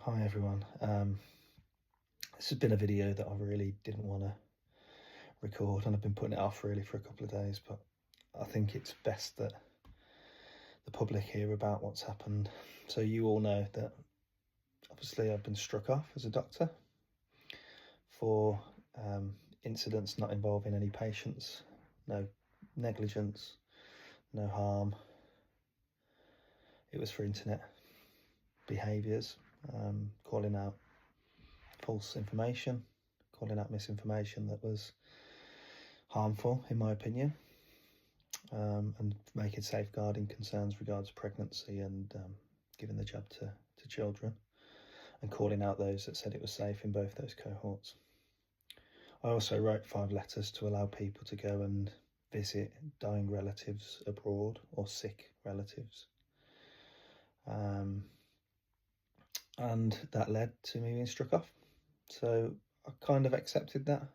Hi everyone. This has been a video that I really didn't want to record, and I've been putting it off really for a couple of days, but I think it's best that the public hear about what's happened. So you all know that obviously I've been struck off as a doctor for incidents not involving any patients, no negligence, no harm. It was for internet behaviours, calling out false information, calling out misinformation that was harmful, in my opinion, and making safeguarding concerns regards pregnancy and giving the jab to children, and calling out those that said it was safe in both those cohorts. I also wrote 5 letters to allow people to go and visit dying relatives abroad or sick relatives. And that led to me being struck off. So I kind of accepted that.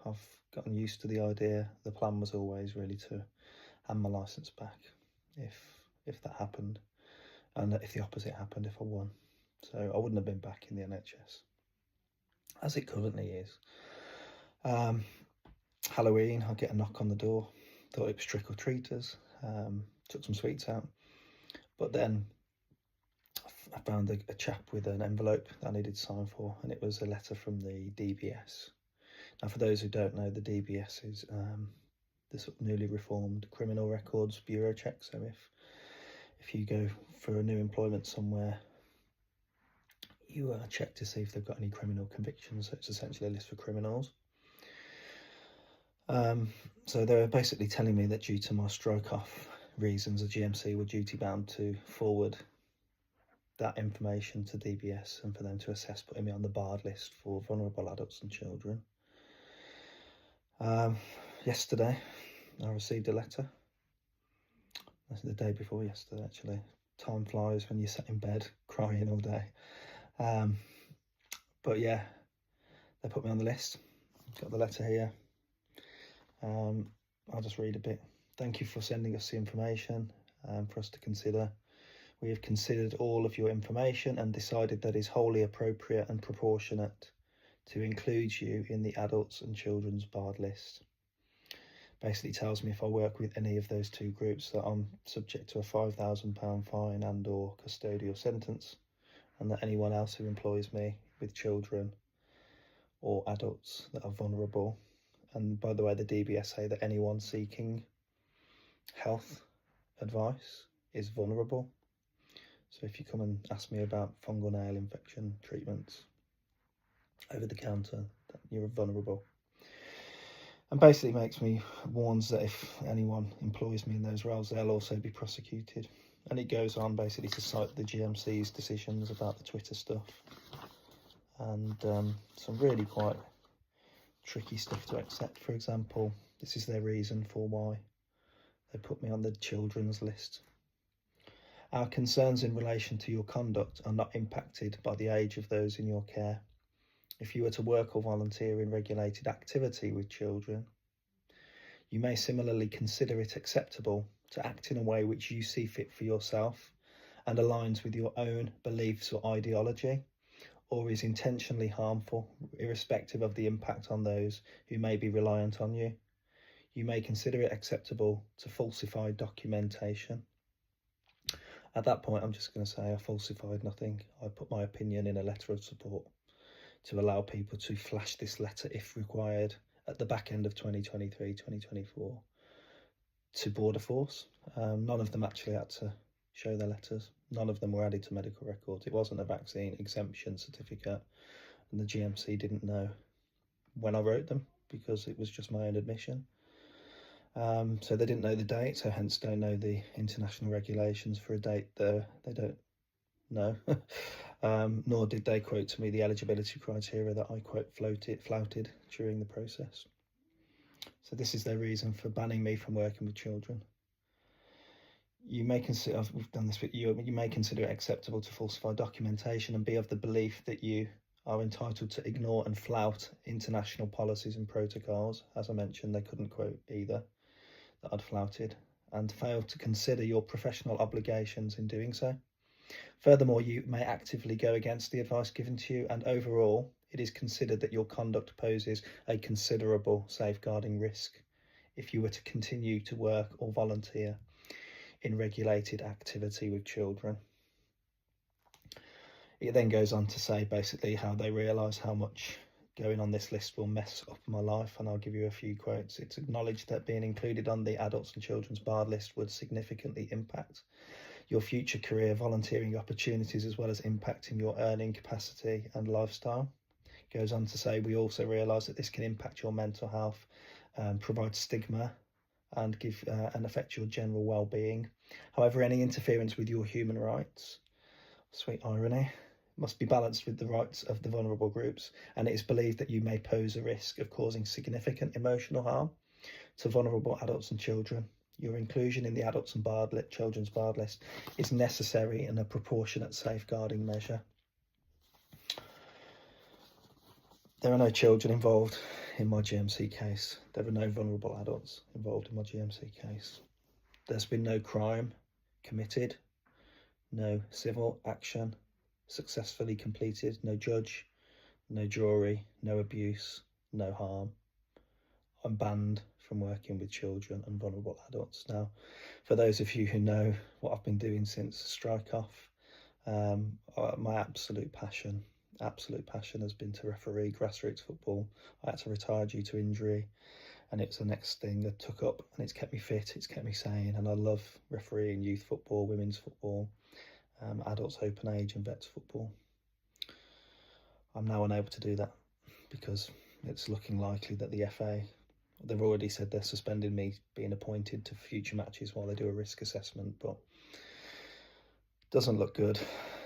I've gotten used to the idea. The plan was always really to hand my licence back if that happened, and if the opposite happened, if I won. So I wouldn't have been back in the NHS as it currently is. Halloween, I get a knock on the door. Thought it was trick-or-treaters. Took some sweets out, but then I found a chap with an envelope that I needed to sign for, and it was a letter from the DBS. Now, for those who don't know, the DBS is the sort of newly reformed Criminal Records Bureau check. So if you go for a new employment somewhere, you check to see if they've got any criminal convictions. So it's essentially a list for criminals. So they're basically telling me that due to my stroke off reasons, the GMC were duty bound to forward that information to DBS and for them to assess putting me on the barred list for vulnerable adults and children. Yesterday I received a letter. That's the day before yesterday, actually. Time flies when you're sat in bed crying all day. But yeah, they put me on the list. Got the letter here. I'll just read a bit. Thank you for sending us the information for us to consider. We have considered all of your information and decided that it is wholly appropriate and proportionate to include you in the adults and children's barred list. Basically tells me if I work with any of those two groups that I'm subject to a £5,000 fine and or custodial sentence, and that anyone else who employs me with children or adults that are vulnerable. And by the way, the DBS say that anyone seeking health advice is vulnerable. So if you come and ask me about fungal nail infection treatments over the counter, you're vulnerable. And basically warns that if anyone employs me in those roles, they'll also be prosecuted. And it goes on basically to cite the GMC's decisions about the Twitter stuff, and some really quite tricky stuff to accept. For example, this is their reason for why they put me on the children's list. Our concerns in relation to your conduct are not impacted by the age of those in your care. If you were to work or volunteer in regulated activity with children, you may similarly consider it acceptable to act in a way which you see fit for yourself and aligns with your own beliefs or ideology, or is intentionally harmful, irrespective of the impact on those who may be reliant on you. You may consider it acceptable to falsify documentation. At that point, I'm just going to say I falsified nothing. I put my opinion in a letter of support to allow people to flash this letter, if required, at the back end of 2023, 2024, to Border Force. None of them actually had to show their letters. None of them were added to medical records. It wasn't a vaccine exemption certificate, and the GMC didn't know when I wrote them because it was just my own admission. So they didn't know the date, so hence don't know the international regulations for a date that they don't know. Nor did they quote to me the eligibility criteria that I quote flouted during the process. So this is their reason for banning me from working with children. You may consider, we've done this with you, you may consider it acceptable to falsify documentation and be of the belief that you are entitled to ignore and flout international policies and protocols. As I mentioned, they couldn't quote either that I'd flouted, and fail to consider your professional obligations in doing so. Furthermore, you may actively go against the advice given to you, and overall, it is considered that your conduct poses a considerable safeguarding risk if you were to continue to work or volunteer in regulated activity with children. It then goes on to say basically how they realise how much going on this list will mess up my life, and I'll give you a few quotes. It's acknowledged that being included on the adults and children's barred list would significantly impact your future career, volunteering opportunities, as well as impacting your earning capacity and lifestyle. It goes on to say, we also realise that this can impact your mental health, provide stigma, and affect your general well-being. However, any interference with your human rights, sweet irony, must be balanced with the rights of the vulnerable groups, and it is believed that you may pose a risk of causing significant emotional harm to vulnerable adults and children. Your inclusion in the adults and children's barred list is necessary and a proportionate safeguarding measure. There are no children involved in my GMC case. There are no vulnerable adults involved in my GMC case. There's been no crime committed, no civil action successfully completed, no judge, no jury, no abuse, no harm. I'm banned from working with children and vulnerable adults. Now, for those of you who know what I've been doing since strike off, my absolute passion has been to referee grassroots football. I had to retire due to injury, and it's the next thing that took up, and it's kept me fit, it's kept me sane, and I love refereeing youth football, women's football, adults open age and vets football. I'm now unable to do that because it's looking likely that the FA, they've already said they're suspending me being appointed to future matches while they do a risk assessment, but doesn't look good.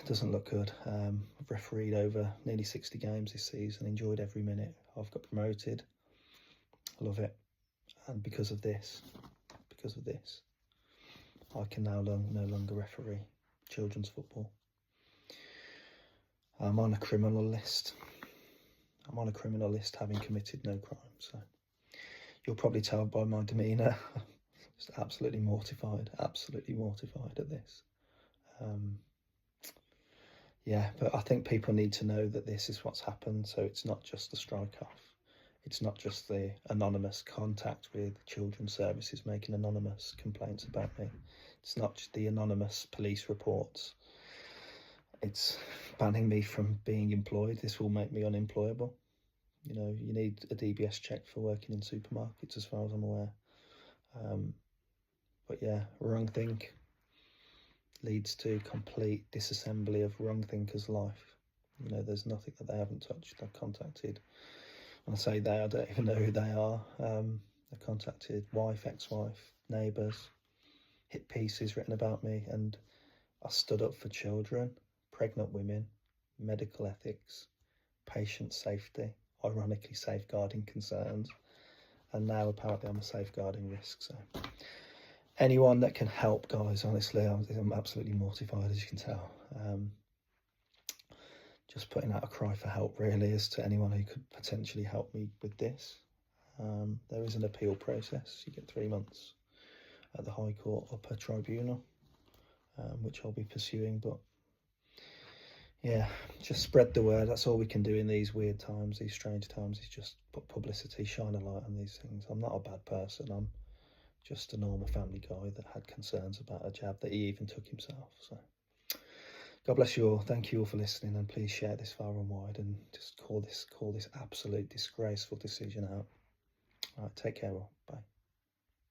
I've refereed over nearly 60 games this season, enjoyed every minute. I've got promoted, I love it, and because of this, I can now no longer referee children's football. I'm on a criminal list. Having committed no crime, so you'll probably tell by my demeanour, just absolutely mortified at this. Yeah, but I think people need to know that this is what's happened, so it's not just the strike off. It's not just the anonymous contact with children's services making anonymous complaints about me. It's not just the anonymous police reports. It's banning me from being employed. This will make me unemployable. You know, you need a DBS check for working in supermarkets, as far as I'm aware. But yeah, wrong think leads to complete disassembly of wrong thinkers' life. You know, there's nothing that they haven't touched. I've contacted, when I say they, I don't even know who they are. I've contacted wife, ex-wife, neighbours, hit pieces written about me, and I stood up for children, pregnant women, medical ethics, patient safety, ironically safeguarding concerns, and now apparently I'm a safeguarding risk. So anyone that can help, guys, honestly, I'm absolutely mortified, as you can tell. Just putting out a cry for help, really, as to anyone who could potentially help me with this. There is an appeal process. You get 3 months at the High Court Upper Tribunal, which I'll be pursuing. But yeah, just spread the word. That's all we can do in these weird times, these strange times, is just put publicity, shine a light on these things. I'm not a bad person. I'm just a normal family guy that had concerns about a jab that he even took himself. So God bless you all. Thank you all for listening, and please share this far and wide, and just call this absolute disgraceful decision out. All right, take care all. Bye.